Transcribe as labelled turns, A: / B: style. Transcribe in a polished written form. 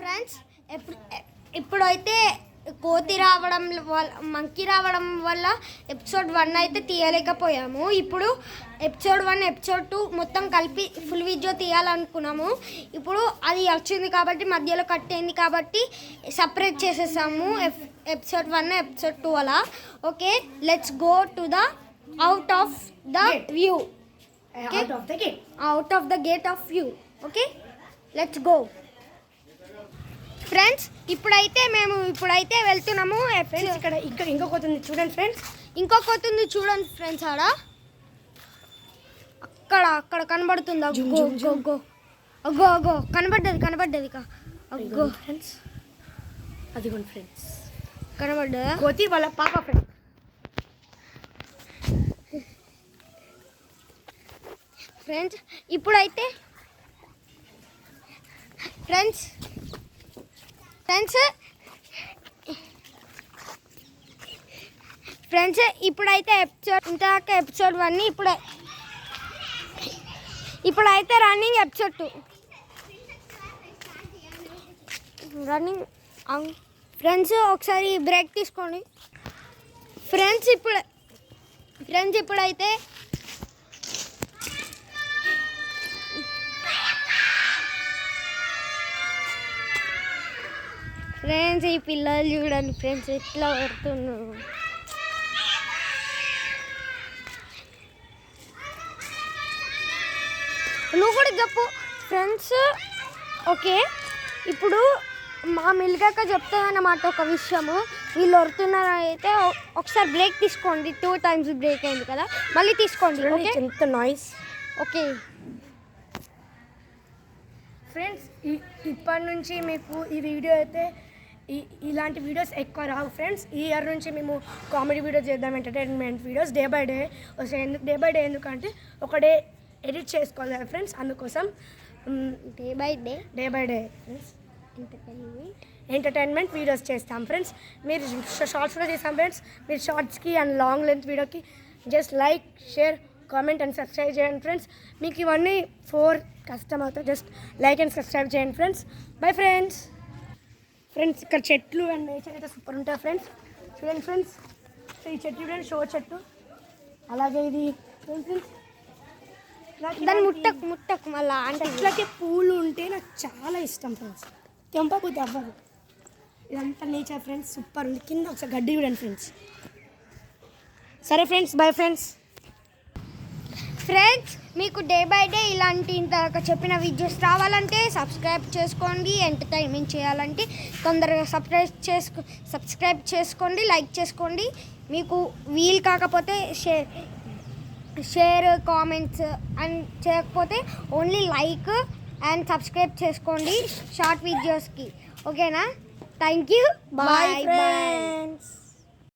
A: Friends ఇప్పుడైతే కోతి రావడం వల్ల మంకీ రావడం వల్ల ఎపిసోడ్ 1 అయితే తీయలేకపోయాము. ఇప్పుడు ఎపిసోడ్ 1 ఎపిసోడ్ 2 మొత్తం కలిపి ఫుల్ వీడియో తీయాలనుకున్నాము. ఇప్పుడు అది వచ్చింది కాబట్టి మధ్యలో కట్ అయింది కాబట్టి సపరేట్ చేసేసాము ఎపిసోడ్ 1 ఎపిసోడ్ 2 అలా. Okay, let's go to the out of the view, out of the gate of view. Okay, let's go friends. ఇప్పుడైతే వెళ్తున్నాము.
B: ఫ్రెండ్స్ ఇక్కడ ఇంకొక ఉంది చూడండి ఫ్రెండ్స్,
A: ఇంకొక ఉంది చూడండి ఫ్రెండ్స్. అక్కడ కనబడుతుంది. అగ్గో కనబడ్డది అగ్గో
B: ఫ్రెండ్స్, అదిగోండి ఫ్రెండ్స్
A: కనబడ్డదా
B: కోతి వాళ్ళ పాప ఫ్రెండ్స్.
A: ఫ్రెండ్స్ ఇప్పుడైతే ఫ్రెండ్స్ ఇప్పుడైతే ఎపిసోడ్ 1 ఇప్పుడైతే రన్నింగ్ ఎపిసోడ్ 2 రన్నింగ్. ఫ్రెండ్స్ ఒకసారి బ్రేక్ తీసుకోండి. ఫ్రెండ్స్ ఇప్పుడైతే ఫ్రెండ్స్ ఈ పిల్లలు చూడండి ఫ్రెండ్స్ ఎట్లా పడుతున్నారు. నువ్వు కూడా చెప్పు ఫ్రెండ్స్. ఓకే, ఇప్పుడు మా మిల్గక్క చెప్తానన్నమాట ఒక విషయము. వీళ్ళు వరుతున్నారు అయితే ఒకసారి బ్రేక్ తీసుకోండి. 2 times బ్రేక్ అయింది కదా, మళ్ళీ తీసుకోండి. ఓకే,
B: ఎంత నాయిస్.
A: ఓకే
B: ఫ్రెండ్స్ ఇప్పటి నుంచి మీకు ఈ వీడియో అయితే ఇలాంటి వీడియోస్ ఎక్కువ రావు ఫ్రెండ్స్. ఈ ఇయర్ నుంచి మేము కామెడీ వీడియోస్ చేద్దాం, entertainment videos day by day వస్తాయి. డే బై డే ఎందుకంటే ఒక డే ఎడిట్ చేసుకోవాలి కదా ఫ్రెండ్స్, అందుకోసం
A: day by day
B: friends entertainment videos చేస్తాం ఫ్రెండ్స్. మీరు షార్ట్స్ కూడా చేస్తాం ఫ్రెండ్స్. మీరు షార్ట్స్కి అండ్ లాంగ్ లెంత్ వీడియోకి just like, share, comment and subscribe చేయండి ఫ్రెండ్స్. మీకు ఇవన్నీ 4 కష్టం అవుతాయి. జస్ట్ లైక్ అండ్ సబ్స్క్రైబ్ చేయండి ఫ్రెండ్స్. Bye friends. ఫ్రెండ్స్ ఇక్కడ చెట్లు అండ్ నేచర్ అయితే సూపర్ ఉంటాయి ఫ్రెండ్స్. చూడండి ఫ్రెండ్స్, ఈ చెట్టు చూడండి, షో చెట్టు. అలాగే ఇది ఫ్రెండ్స్
A: దాన్ని ముట్టకు మళ్ళీ
B: చెట్లకి పూలు ఉంటే నాకు చాలా ఇష్టం ఫ్రెండ్స్. తెంపబుద్ధి అవ్వదు. ఇదంతా నేచర్ ఫ్రెండ్స్, సూపర్ ఉంది. కింద ఒకసారి గడ్డి చూడండి ఫ్రెండ్స్. సరే ఫ్రెండ్స్, బై ఫ్రెండ్స్.
A: ఫ్రెండ్స్ మీకు డే బై డే ఇలాంటి ఇంతగా చెప్పిన వీడియోస్ రావాలంటే సబ్స్క్రైబ్ చేసుకోండి. ఎంటర్టైన్మెంట్ చేయాలంటే తొందరగా సబ్స్క్రైబ్ చేసుకోండి, లైక్ చేసుకోండి. మీకు వీలు కాకపోతే షేర్ కామెంట్స్ అండ్ చేయకపోతే ఓన్లీ లైక్ అండ్ సబ్స్క్రైబ్ చేసుకోండి షార్ట్ వీడియోస్కి. ఓకేనా? Thank you. Bye friends.